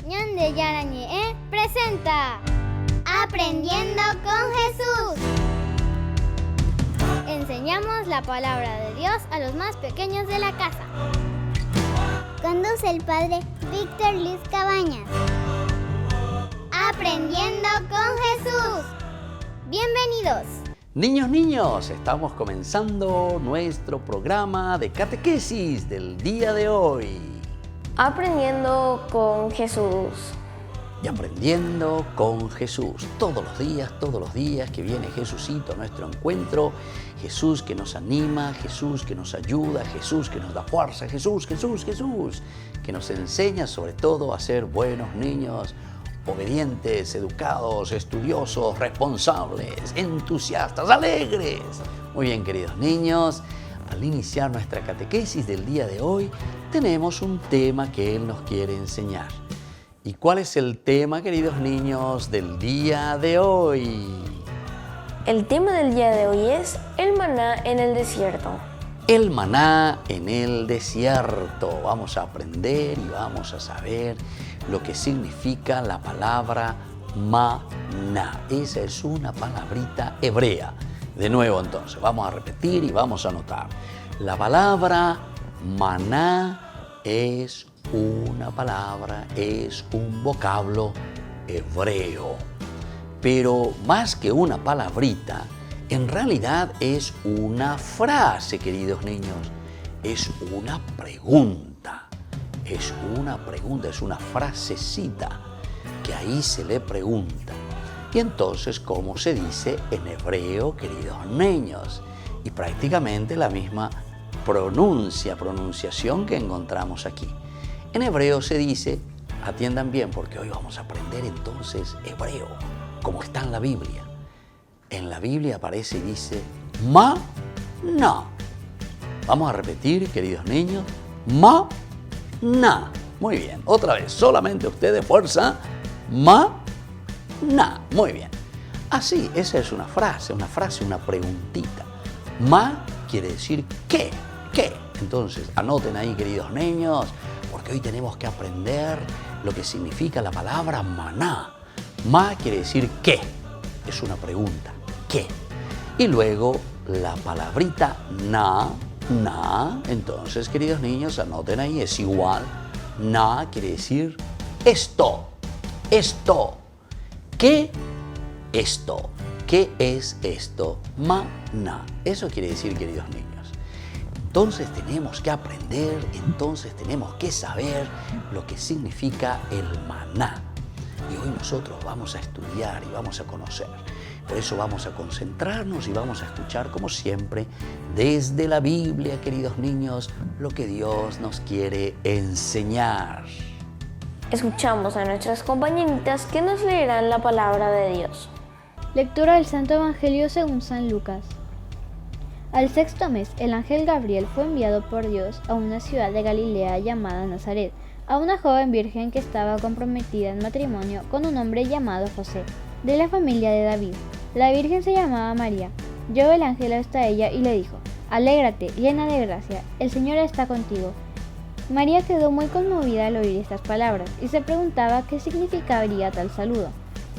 Ñande Yarañe presenta Aprendiendo con Jesús. Enseñamos la palabra de Dios a los más pequeños de la casa. Conduce el padre Víctor Luis Cabañas. Aprendiendo con Jesús. Bienvenidos. Niños, estamos comenzando nuestro programa de catequesis del día de hoy. Aprendiendo con Jesús. Y aprendiendo con Jesús. Todos los días que viene Jesucito a nuestro encuentro. Jesús que nos anima, Jesús que nos ayuda, Jesús que nos da fuerza, Jesús que nos enseña sobre todo a ser buenos niños, obedientes, educados, estudiosos, responsables, entusiastas, alegres. Muy bien, queridos niños, al iniciar nuestra catequesis del día de hoy, tenemos un tema que Él nos quiere enseñar. ¿Y cuál es el tema, queridos niños, del día de hoy? El tema del día de hoy es el maná en el desierto. El maná en el desierto. Vamos a aprender y vamos a saber lo que significa la palabra maná. Esa es una palabrita hebrea. De nuevo entonces, vamos a repetir y vamos a anotar. La palabra maná es una palabra, es un vocablo hebreo. Pero más que una palabrita, en realidad es una frase, queridos niños. Es una pregunta. Es una frasecita que ahí se le pregunta. Y entonces, ¿cómo se dice en hebreo, queridos niños? Y prácticamente la misma pronunciación que encontramos aquí. En hebreo se dice, atiendan bien porque hoy vamos a aprender entonces hebreo, como está en la Biblia. En la Biblia aparece y dice, maná. Vamos a repetir, queridos niños, maná. Muy bien, otra vez, solamente ustedes, fuerza, maná. Muy bien. Así, esa es una frase, una preguntita. Ma quiere decir ¿qué? ¿Qué? Entonces, anoten ahí, queridos niños, porque hoy tenemos que aprender lo que significa la palabra maná. Ma quiere decir ¿qué? Es una pregunta. ¿Qué? Y luego la palabrita na. Entonces, queridos niños, anoten ahí, es igual. Na quiere decir esto. ¿Qué? Esto. ¿Qué es esto? Maná. Eso quiere decir, queridos niños. Entonces tenemos que aprender, entonces tenemos que saber lo que significa el maná. Y hoy nosotros vamos a estudiar y vamos a conocer. Por eso vamos a concentrarnos y vamos a escuchar, como siempre, desde la Biblia, queridos niños, lo que Dios nos quiere enseñar. Escuchamos a nuestras compañeritas que nos leerán la palabra de Dios. Lectura del Santo Evangelio según San Lucas. Al sexto mes, el ángel Gabriel fue enviado por Dios a una ciudad de Galilea llamada Nazaret, a una joven virgen que estaba comprometida en matrimonio con un hombre llamado José, de la familia de David. La virgen se llamaba María. Llegó el ángel hasta ella y le dijo: «Alégrate, llena de gracia, el Señor está contigo». María quedó muy conmovida al oír estas palabras y se preguntaba qué significaría tal saludo.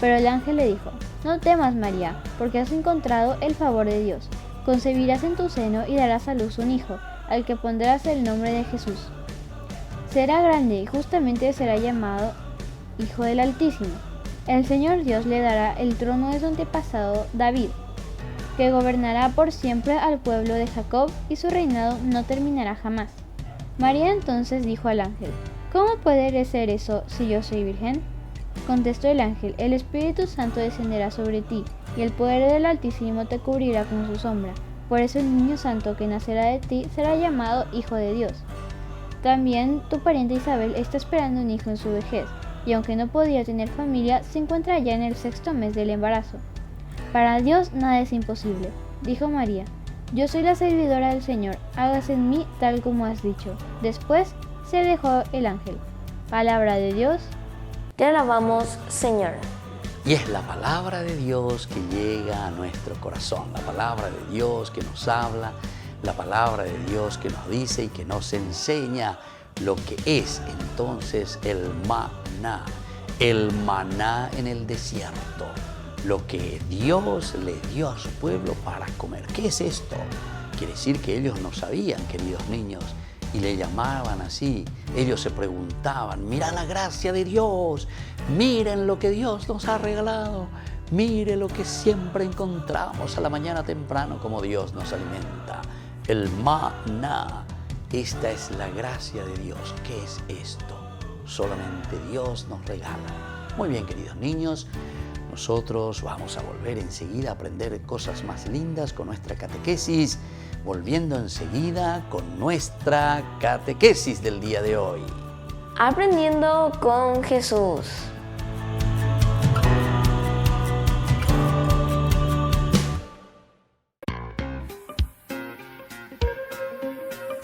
Pero el ángel le dijo: «No temas, María, porque has encontrado el favor de Dios. Concebirás en tu seno y darás a luz un hijo, al que pondrás el nombre de Jesús. Será grande y justamente será llamado Hijo del Altísimo. El Señor Dios le dará el trono de su antepasado David, que gobernará por siempre al pueblo de Jacob y su reinado no terminará jamás». María entonces dijo al ángel: «¿Cómo puede ser eso si yo soy virgen?». Contestó el ángel: «El Espíritu Santo descenderá sobre ti, y el poder del Altísimo te cubrirá con su sombra. Por eso el niño santo que nacerá de ti será llamado Hijo de Dios. También tu pariente Isabel está esperando un hijo en su vejez, y aunque no podía tener familia, se encuentra ya en el sexto mes del embarazo. Para Dios nada es imposible», dijo María. «Yo soy la servidora del Señor, hágase en mí tal como has dicho». Después se alejó el ángel. Palabra de Dios. Te alabamos, Señor. Y es la palabra de Dios que llega a nuestro corazón, la palabra de Dios que nos habla, la palabra de Dios que nos dice y que nos enseña lo que es entonces el maná en el desierto, lo que Dios le dio a su pueblo para comer. ¿Qué es esto? Quiere decir que ellos no sabían, queridos niños, y le llamaban así. Ellos se preguntaban, mira la gracia de Dios, miren lo que Dios nos ha regalado, mire lo que siempre encontramos a la mañana temprano, como Dios nos alimenta. El maná, esta es la gracia de Dios. ¿Qué es esto? Solamente Dios nos regala. Muy bien, queridos niños, nosotros vamos a volver enseguida a aprender cosas más lindas con nuestra catequesis, volviendo enseguida con nuestra catequesis del día de hoy. Aprendiendo con Jesús.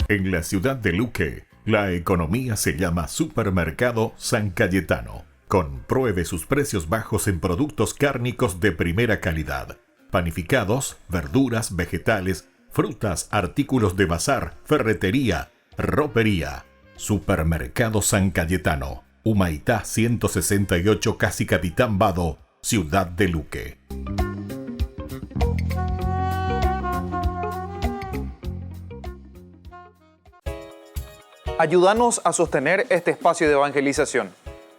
En la ciudad de Luque, la economía se llama Supermercado San Cayetano. Compruebe sus precios bajos en productos cárnicos de primera calidad. Panificados, verduras, vegetales, frutas, artículos de bazar, ferretería, ropería. Supermercado San Cayetano. Humaitá 168, Casi Capitán Vado, ciudad de Luque. Ayúdanos a sostener este espacio de evangelización.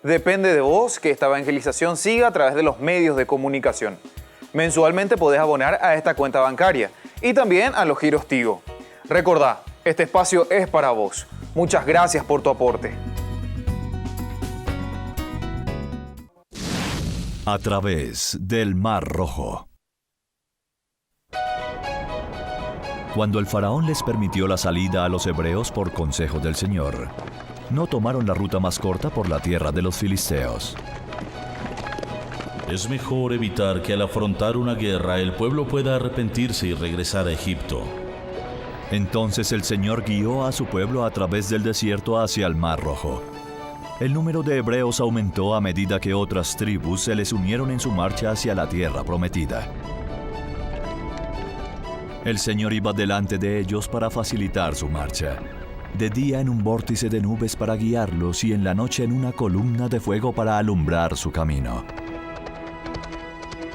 Depende de vos que esta evangelización siga a través de los medios de comunicación. Mensualmente podés abonar a esta cuenta bancaria y también a los giros Tigo. Recordá, este espacio es para vos. Muchas gracias por tu aporte. A través del Mar Rojo. Cuando el faraón les permitió la salida a los hebreos por consejo del Señor, no tomaron la ruta más corta por la tierra de los filisteos. Es mejor evitar que al afrontar una guerra el pueblo pueda arrepentirse y regresar a Egipto. Entonces el Señor guió a su pueblo a través del desierto hacia el Mar Rojo. El número de hebreos aumentó a medida que otras tribus se les unieron en su marcha hacia la tierra prometida. El Señor iba delante de ellos para facilitar su marcha. De día en un vórtice de nubes para guiarlos y en la noche en una columna de fuego para alumbrar su camino.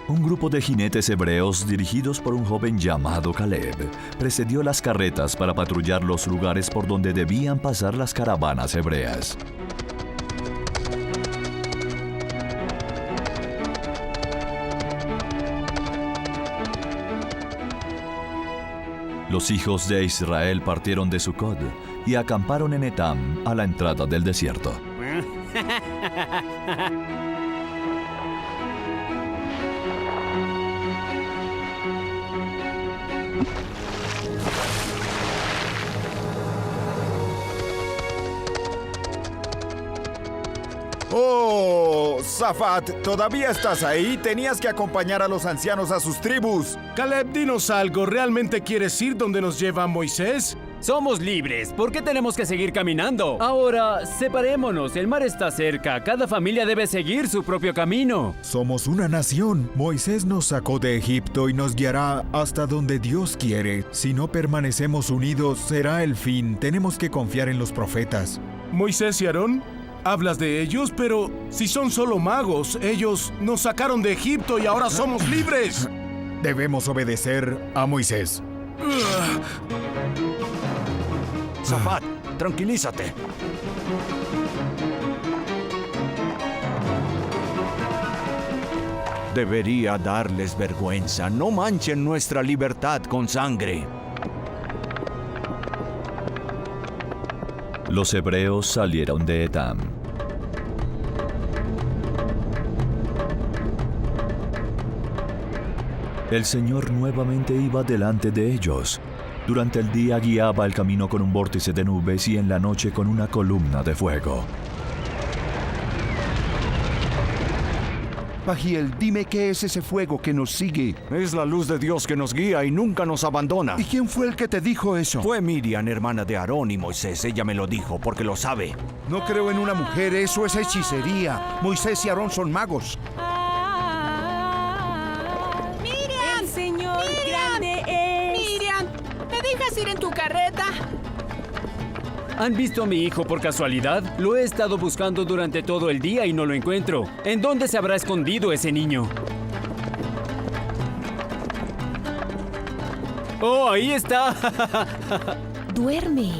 Un grupo de jinetes hebreos dirigidos por un joven llamado Caleb precedió las carretas para patrullar los lugares por donde debían pasar las caravanas hebreas. Los hijos de Israel partieron de Sucot y acamparon en Etam a la entrada del desierto. ¡Oh! Zafat, ¿todavía estás ahí? Tenías que acompañar a los ancianos a sus tribus. Caleb, dinos algo. ¿Realmente quieres ir donde nos lleva Moisés? Somos libres. ¿Por qué tenemos que seguir caminando? Ahora, separémonos. El mar está cerca. Cada familia debe seguir su propio camino. Somos una nación. Moisés nos sacó de Egipto y nos guiará hasta donde Dios quiere. Si no permanecemos unidos, será el fin. Tenemos que confiar en los profetas. Moisés y Aarón, hablas de ellos, pero si son solo magos, ellos nos sacaron de Egipto y ahora somos libres. Debemos obedecer a Moisés. Zafat, tranquilízate. Debería darles vergüenza. No manchen nuestra libertad con sangre. Los hebreos salieron de Etam. El Señor nuevamente iba delante de ellos. Durante el día guiaba el camino con un vórtice de nubes y en la noche con una columna de fuego. Pagiel, dime qué es ese fuego que nos sigue. Es la luz de Dios que nos guía y nunca nos abandona. ¿Y quién fue el que te dijo eso? Fue Miriam, hermana de Aarón y Moisés. Ella me lo dijo porque lo sabe. No creo en una mujer, eso es hechicería. Moisés y Aarón son magos. ¡Miriam! ¡El Señor grande es! ¡Miriam! ¿Me dejas ir en tu carreta? ¿Han visto a mi hijo por casualidad? Lo he estado buscando durante todo el día y no lo encuentro. ¿En dónde se habrá escondido ese niño? ¡Oh, ahí está! Duerme.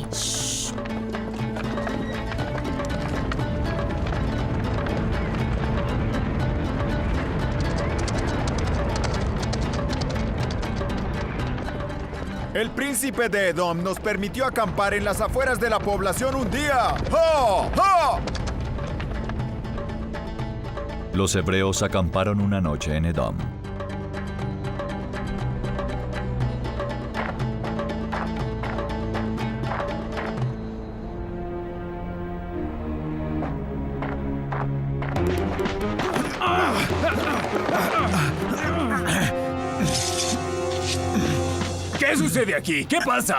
El príncipe de Edom nos permitió acampar en las afueras de la población un día. ¡Oh! ¡Oh! Los hebreos acamparon una noche en Edom. ¿Qué sucede aquí? ¿Qué pasa?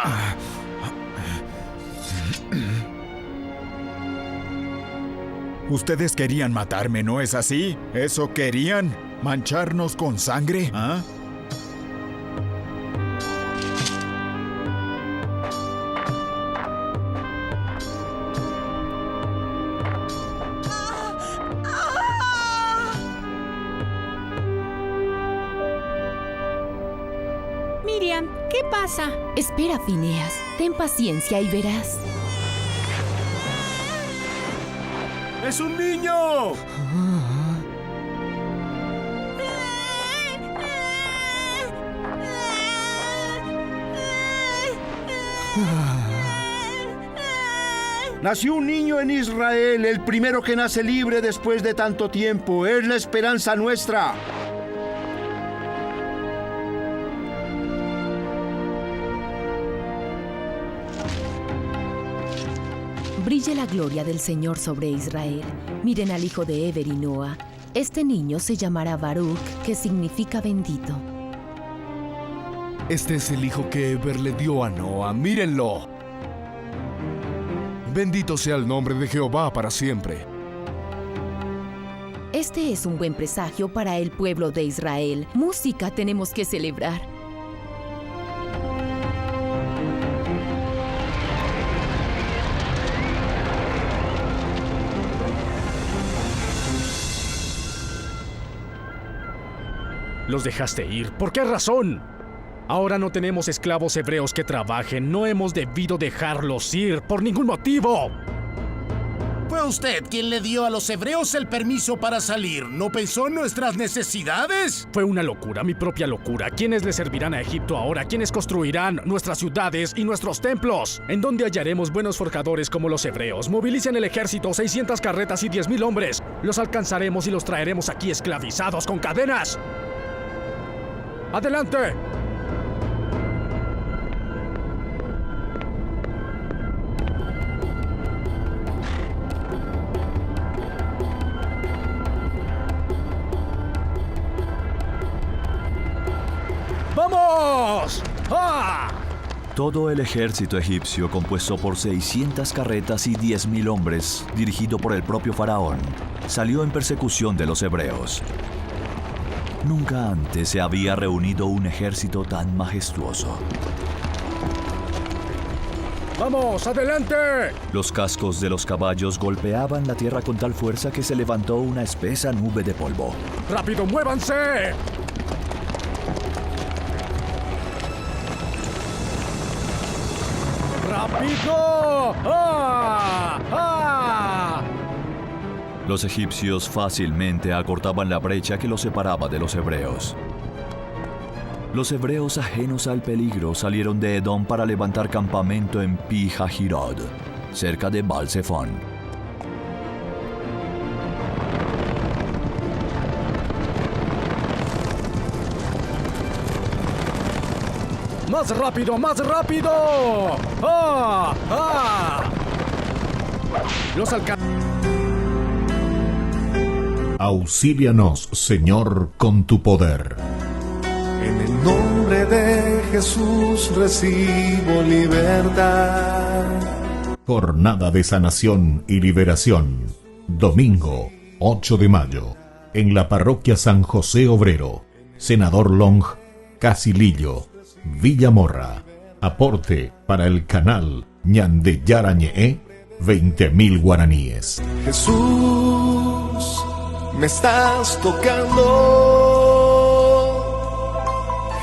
Ustedes querían matarme, ¿no es así? ¿Eso querían? ¿Mancharnos con sangre? ¿Ah? Miriam, ¿qué pasa? Espera, Fineas. Ten paciencia y verás. ¡Es un niño! Nació un niño en Israel, el primero que nace libre después de tanto tiempo. Es la esperanza nuestra. Brille la gloria del Señor sobre Israel. Miren al hijo de Eber y Noa. Este niño se llamará Baruch, que significa bendito. Este es el hijo que Eber le dio a Noa. ¡Mírenlo! Bendito sea el nombre de Jehová para siempre. Este es un buen presagio para el pueblo de Israel. Música, tenemos que celebrar. Los dejaste ir. ¿Por qué razón? Ahora no tenemos esclavos hebreos que trabajen. No hemos debido dejarlos ir por ningún motivo. Fue usted quien le dio a los hebreos el permiso para salir. ¿No pensó en nuestras necesidades? Fue una locura, mi propia locura. ¿Quiénes le servirán a Egipto ahora? ¿Quiénes construirán nuestras ciudades y nuestros templos? ¿En dónde hallaremos buenos forjadores como los hebreos? Movilicen el ejército, 600 carretas y 10,000 hombres. Los alcanzaremos y los traeremos aquí esclavizados con cadenas. ¡Adelante! ¡Vamos! ¡Ah! Todo el ejército egipcio, compuesto por 600 carretas y 10,000 hombres, dirigido por el propio faraón, salió en persecución de los hebreos. Nunca antes se había reunido un ejército tan majestuoso. ¡Vamos, adelante! Los cascos de los caballos golpeaban la tierra con tal fuerza que se levantó una espesa nube de polvo. ¡Rápido, muévanse! ¡Rápido! ¡Ah! ¡Ah! Los egipcios fácilmente acortaban la brecha que los separaba de los hebreos. Los hebreos, ajenos al peligro, salieron de Edom para levantar campamento en Pi-Hahirot, cerca de Baal-Zephón. ¡Más rápido, más rápido! ¡Ah! ¡Ah! Los Auxílianos, Señor, con tu poder. En el nombre de Jesús recibo libertad. Jornada de sanación y liberación. Domingo, 8 de mayo. En la parroquia San José Obrero. Senador Long, Casilillo, Villamorra. Aporte para el canal Ñandeyarañe, 20.000 guaraníes. Jesús, me estás tocando.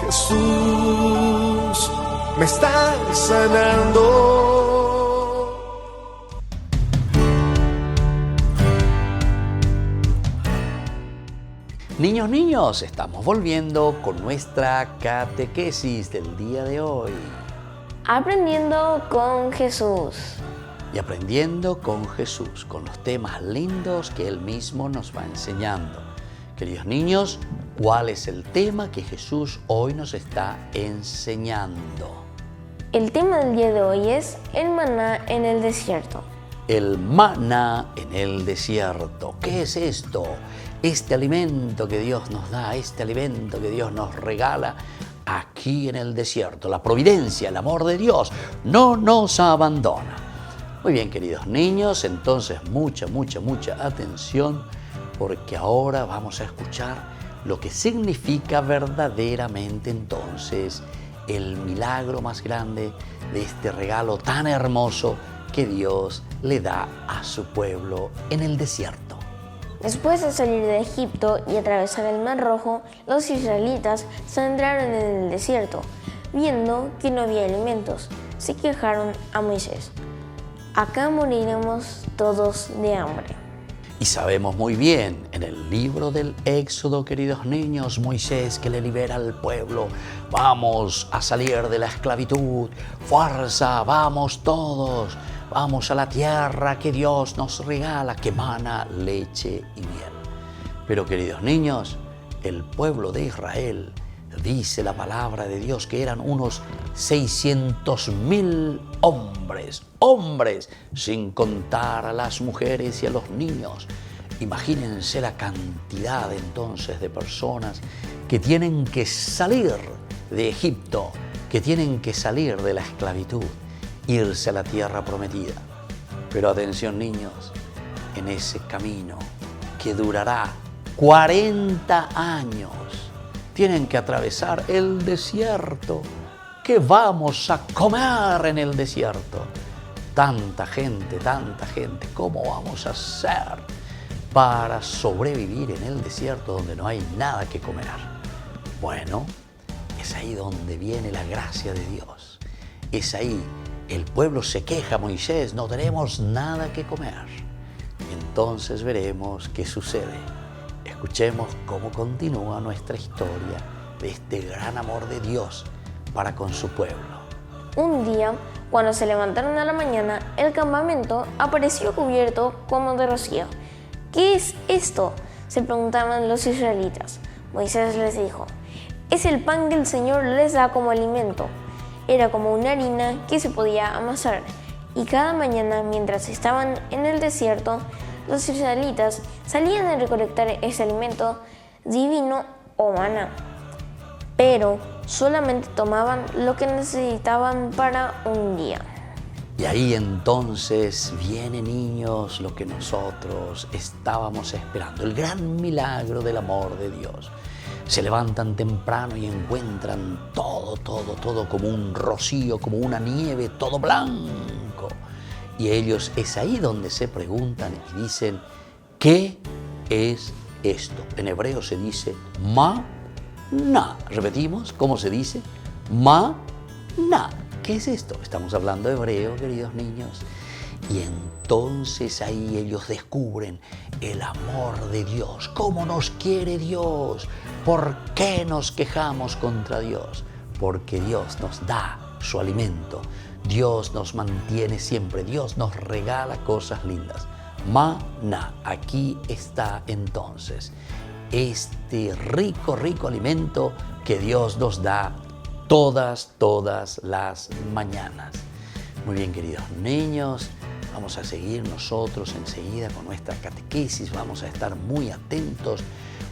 Jesús, me estás sanando. Niños, estamos volviendo con nuestra catequesis del día de hoy. Aprendiendo con Jesús. Y aprendiendo con Jesús, con los temas lindos que Él mismo nos va enseñando. Queridos niños, ¿cuál es el tema que Jesús hoy nos está enseñando? El tema del día de hoy es el maná en el desierto. El maná en el desierto. ¿Qué es esto? Este alimento que Dios nos da, este alimento que Dios nos regala aquí en el desierto. La providencia, el amor de Dios no nos abandona. Muy bien, queridos niños, entonces mucha atención, porque ahora vamos a escuchar lo que significa verdaderamente entonces el milagro más grande de este regalo tan hermoso que Dios le da a su pueblo en el desierto. Después de salir de Egipto y atravesar el Mar Rojo, los israelitas se adentraron en el desierto. Viendo que no había alimentos, se quejaron a Moisés: acá moriremos todos de hambre. Y sabemos muy bien, en el libro del Éxodo, queridos niños, Moisés que le libera al pueblo: vamos a salir de la esclavitud, fuerza, vamos todos. Vamos a la tierra que Dios nos regala, que mana leche y miel. Pero, queridos niños, el pueblo de Israel, dice la palabra de Dios, que eran unos 600.000 hombres, sin contar a las mujeres y a los niños. Imagínense la cantidad entonces de personas que tienen que salir de Egipto, que tienen que salir de la esclavitud, irse a la tierra prometida. Pero atención, niños, en ese camino que durará 40 años, tienen que atravesar el desierto. ¿Qué vamos a comer en el desierto? Tanta gente, ¿cómo vamos a hacer para sobrevivir en el desierto donde no hay nada que comer? Bueno, es ahí donde viene la gracia de Dios. Es ahí. El pueblo se queja: Moisés, no tenemos nada que comer. Entonces veremos qué sucede. Escuchemos cómo continúa nuestra historia de este gran amor de Dios para con su pueblo. Un día, cuando se levantaron a la mañana, el campamento apareció cubierto como de rocío. ¿Qué es esto?, se preguntaban los israelitas. Moisés les dijo: es el pan que el Señor les da como alimento. Era como una harina que se podía amasar, y cada mañana, mientras estaban en el desierto, los israelitas salían a recolectar ese alimento divino o maná. Pero solamente tomaban lo que necesitaban para un día. Y ahí entonces viene, niños, lo que nosotros estábamos esperando, el gran milagro del amor de Dios. Se levantan temprano y encuentran todo como un rocío, como una nieve, todo blanco. Y ellos es ahí donde se preguntan y dicen: ¿qué es esto? En hebreo se dice maná. Repetimos, ¿cómo se dice? Maná. ¿Qué es esto? Estamos hablando hebreo, queridos niños. Y entonces ahí ellos descubren el amor de Dios. ¿Cómo nos quiere Dios? ¿Por qué nos quejamos contra Dios? Porque Dios nos da su alimento. Dios nos mantiene siempre. Dios nos regala cosas lindas. Maná. Aquí está entonces este rico alimento que Dios nos da todas las mañanas. Muy bien, queridos niños, vamos a seguir nosotros enseguida con nuestra catequesis. Vamos a estar muy atentos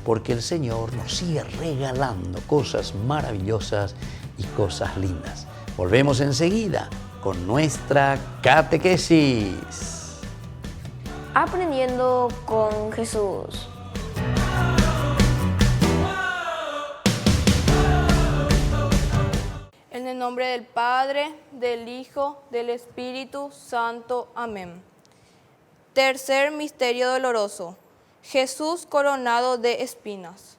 porque el Señor nos sigue regalando cosas maravillosas y cosas lindas. Volvemos enseguida con nuestra catequesis. Aprendiendo con Jesús. En el nombre del Padre, del Hijo, del Espíritu Santo. Amén. Tercer misterio doloroso. Jesús coronado de espinas.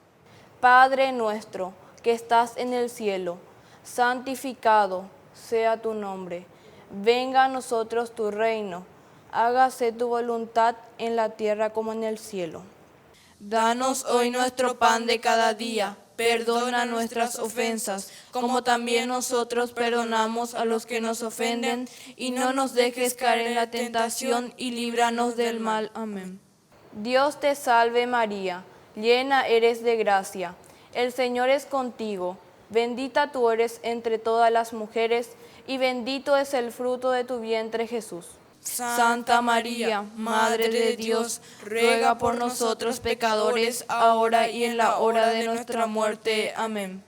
Padre nuestro, que estás en el cielo, santificado sea tu nombre. Venga a nosotros tu reino. Hágase tu voluntad en la tierra como en el cielo. Danos hoy nuestro pan de cada día. Perdona nuestras ofensas, como también nosotros perdonamos a los que nos ofenden, y no nos dejes caer en la tentación, y líbranos del mal. Amén. Dios te salve María, llena eres de gracia. El Señor es contigo. Bendita tú eres entre todas las mujeres, y bendito es el fruto de tu vientre, Jesús. Santa María, Madre de Dios, ruega por nosotros pecadores, ahora y en la hora de nuestra muerte. Amén.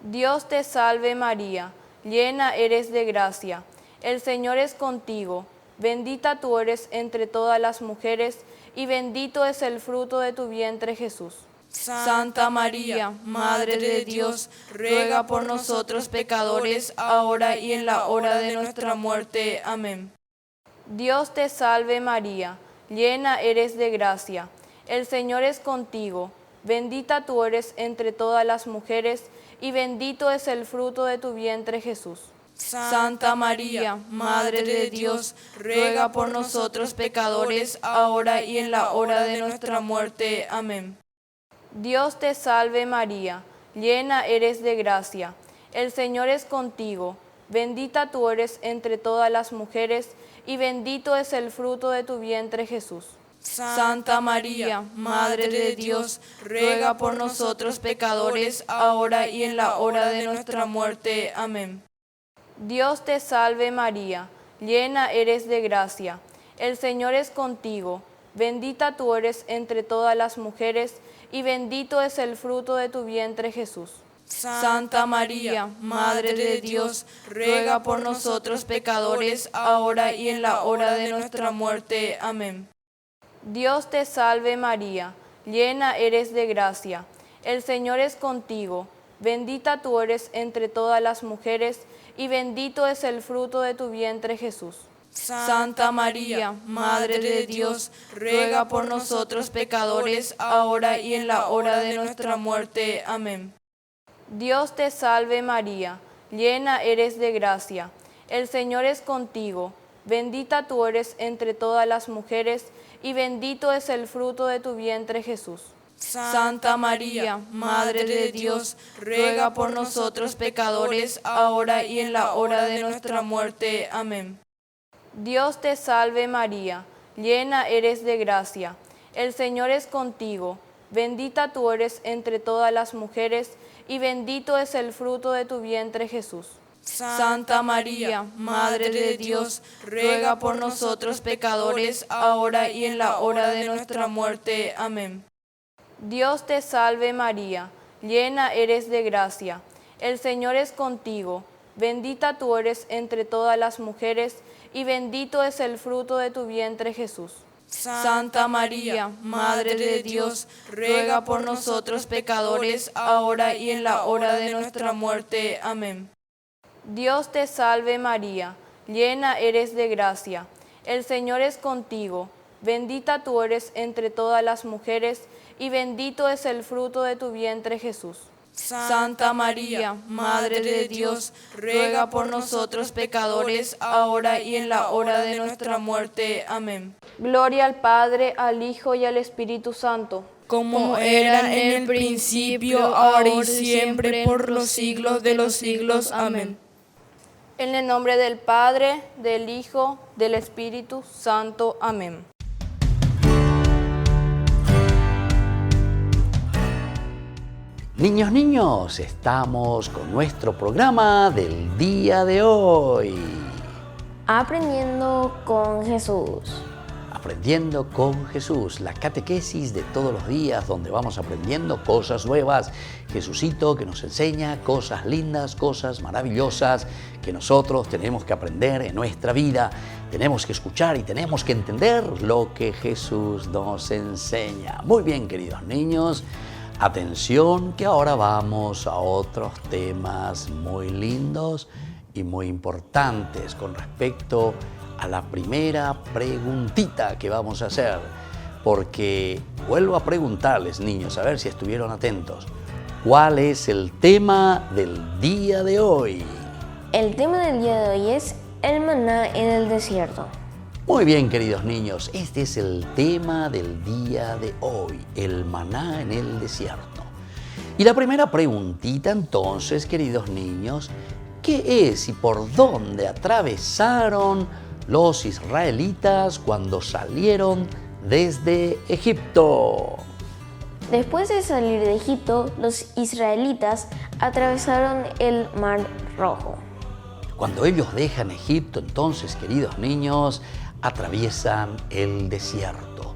Dios te salve María, llena eres de gracia. El Señor es contigo. Bendita tú eres entre todas las mujeres, y bendito es el fruto de tu vientre, Jesús. Santa María, Madre de Dios, ruega por nosotros pecadores, ahora y en la hora de nuestra muerte. Amén. Dios te salve María, llena eres de gracia. El Señor es contigo. Bendita tú eres entre todas las mujeres, y bendito es el fruto de tu vientre, Jesús. Santa María, Madre de Dios, ruega por nosotros pecadores, ahora y en la hora de nuestra muerte. Amén. Dios te salve María, llena eres de gracia. El Señor es contigo. Bendita tú eres entre todas las mujeres, y bendito es el fruto de tu vientre, Jesús. Santa María, Madre de Dios, ruega por nosotros pecadores, ahora y en la hora de nuestra muerte. Amén. Dios te salve María, llena eres de gracia. El Señor es contigo. Bendita tú eres entre todas las mujeres, y bendito es el fruto de tu vientre, Jesús. Santa María, Madre de Dios, ruega por nosotros pecadores, ahora y en la hora de nuestra muerte. Amén. Dios te salve María, llena eres de gracia. El Señor es contigo. Bendita tú eres entre todas las mujeres, y bendito es el fruto de tu vientre, Jesús. Santa María, Madre de Dios, ruega por nosotros pecadores, ahora y en la hora de nuestra muerte. Amén. Dios te salve María, llena eres de gracia. El Señor es contigo. Bendita tú eres entre todas las mujeres, y bendito es el fruto de tu vientre, Jesús. Santa María, Madre de Dios, ruega por nosotros pecadores, ahora y en la hora de nuestra muerte. Amén. Dios te salve María, llena eres de gracia. El Señor es contigo. Bendita tú eres entre todas las mujeres, y bendito es el fruto de tu vientre, Jesús. Santa María, Madre de Dios, ruega por nosotros pecadores, ahora y en la hora de nuestra muerte. Amén. Dios te salve María, llena eres de gracia. El Señor es contigo. Bendita tú eres entre todas las mujeres, y bendito es el fruto de tu vientre, Jesús. Santa María, Madre de Dios, ruega por nosotros pecadores, ahora y en la hora de nuestra muerte. Amén. Dios te salve María, llena eres de gracia. El Señor es contigo. Bendita tú eres entre todas las mujeres, y bendito es el fruto de tu vientre, Jesús. Santa María, Madre de Dios, ruega por nosotros pecadores, ahora y en la hora de nuestra muerte. Amén. Gloria al Padre, al Hijo y al Espíritu Santo. Como era en el principio, ahora y siempre, por los siglos de los siglos. Amén. En el nombre del Padre, del Hijo, del Espíritu Santo. Amén. Niños, estamos con nuestro programa del día de hoy. Aprendiendo con Jesús. Aprendiendo con Jesús, la catequesis de todos los días donde vamos aprendiendo cosas nuevas. Jesucito que nos enseña cosas lindas, cosas maravillosas que nosotros tenemos que aprender en nuestra vida. Tenemos que escuchar y tenemos que entender lo que Jesús nos enseña. Muy bien, queridos niños. Atención, que ahora vamos a otros temas muy lindos y muy importantes con respecto a la primera preguntita que vamos a hacer. Porque vuelvo a preguntarles, niños, a ver si estuvieron atentos. ¿Cuál es el tema del día de hoy? El tema del día de hoy es el maná en el desierto. Muy bien, queridos niños, este es el tema del día de hoy, el maná en el desierto. Y la primera preguntita entonces, queridos niños, ¿qué es y por dónde atravesaron los israelitas cuando salieron desde Egipto? Después de salir de Egipto, los israelitas atravesaron el Mar Rojo. Cuando ellos dejan Egipto, entonces, queridos niños, atraviesan el desierto.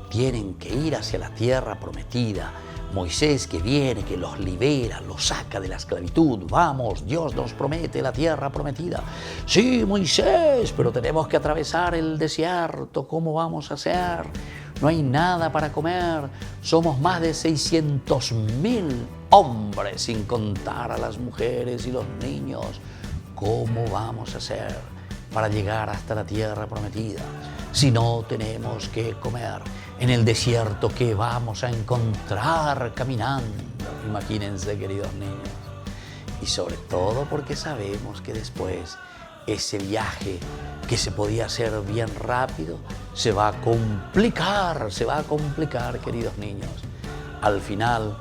Tienen que ir hacia la tierra prometida. Moisés que viene, que los libera, los saca de la esclavitud. Vamos, Dios nos promete la tierra prometida. Sí, Moisés, pero tenemos que atravesar el desierto. ¿Cómo vamos a hacer? No hay nada para comer. Somos más de 600,000 hombres, sin contar a las mujeres y los niños. ¿Cómo vamos a hacer para llegar hasta la tierra prometida si no tenemos que comer? En el desierto, ¿qué vamos a encontrar caminando? Imagínense, queridos niños. Y sobre todo porque sabemos que después ese viaje que se podía hacer bien rápido se va a complicar, queridos niños. Al final,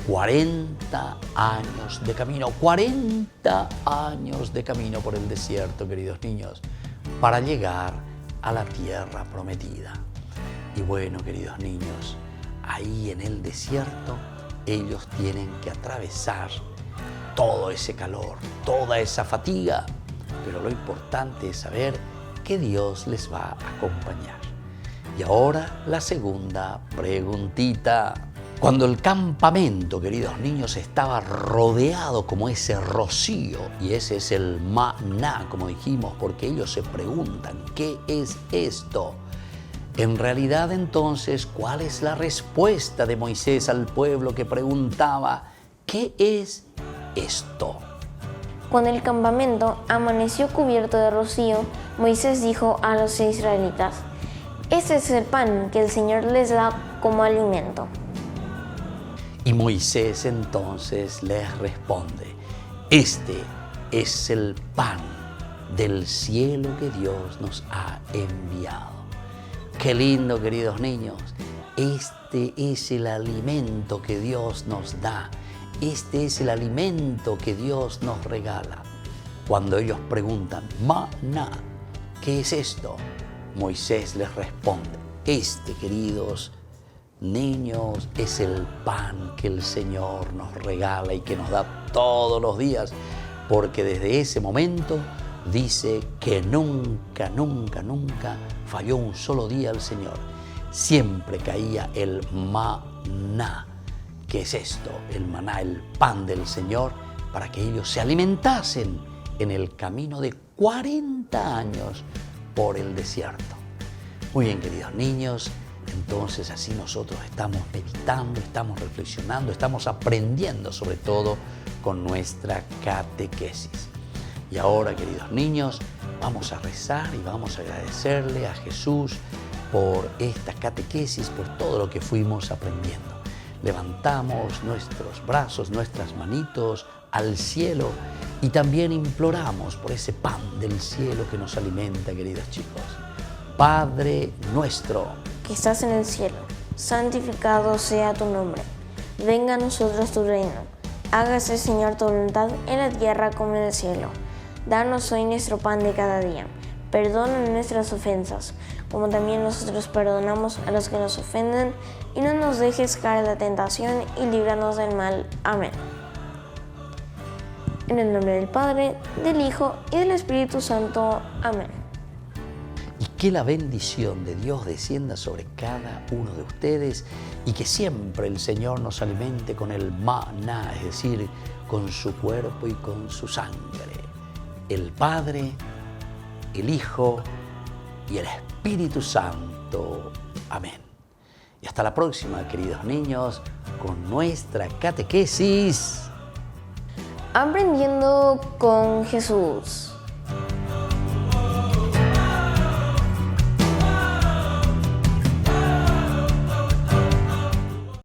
40 años de camino, 40 años de camino por el desierto, queridos niños, para llegar a la tierra prometida. Y bueno, queridos niños, ahí en el desierto ellos tienen que atravesar todo ese calor, toda esa fatiga, pero lo importante es saber que Dios les va a acompañar. Y ahora la segunda preguntita. Cuando el campamento, queridos niños, estaba rodeado como ese rocío, y ese es el maná, como dijimos, porque ellos se preguntan, ¿qué es esto? En realidad, entonces, ¿cuál es la respuesta de Moisés al pueblo que preguntaba, ¿qué es esto? Cuando el campamento amaneció cubierto de rocío, Moisés dijo a los israelitas, «Este es el pan que el Señor les da como alimento». Y Moisés entonces les responde, este es el pan del cielo que Dios nos ha enviado. Qué lindo, queridos niños. Este es el alimento que Dios nos da. Este es el alimento que Dios nos regala. Cuando ellos preguntan, maná, ¿qué es esto? Moisés les responde, este, queridos niños, es el pan que el Señor nos regala y que nos da todos los días, porque desde ese momento dice que nunca, nunca, nunca falló un solo día el Señor. Siempre caía el maná. ¿Qué es esto? El maná, el pan del Señor, para que ellos se alimentasen en el camino de 40 años por el desierto. Muy bien, queridos niños, entonces así nosotros estamos meditando, estamos reflexionando, estamos aprendiendo sobre todo con nuestra catequesis. Y ahora, queridos niños, vamos a rezar y vamos a agradecerle a Jesús por esta catequesis, por todo lo que fuimos aprendiendo. Levantamos nuestros brazos, nuestras manitos al cielo y también imploramos por ese pan del cielo que nos alimenta, queridos chicos. Padre nuestro, que estás en el cielo, santificado sea tu nombre. Venga a nosotros tu reino. Hágase, Señor, tu voluntad en la tierra como en el cielo. Danos hoy nuestro pan de cada día. Perdona nuestras ofensas, como también nosotros perdonamos a los que nos ofenden, y no nos dejes caer en la tentación y líbranos del mal. Amén. En el nombre del Padre, del Hijo y del Espíritu Santo. Amén. Y que la bendición de Dios descienda sobre cada uno de ustedes y que siempre el Señor nos alimente con el maná, es decir, con su cuerpo y con su sangre. El Padre, el Hijo y el Espíritu Santo. Amén. Y hasta la próxima, queridos niños, con nuestra catequesis. Aprendiendo con Jesús.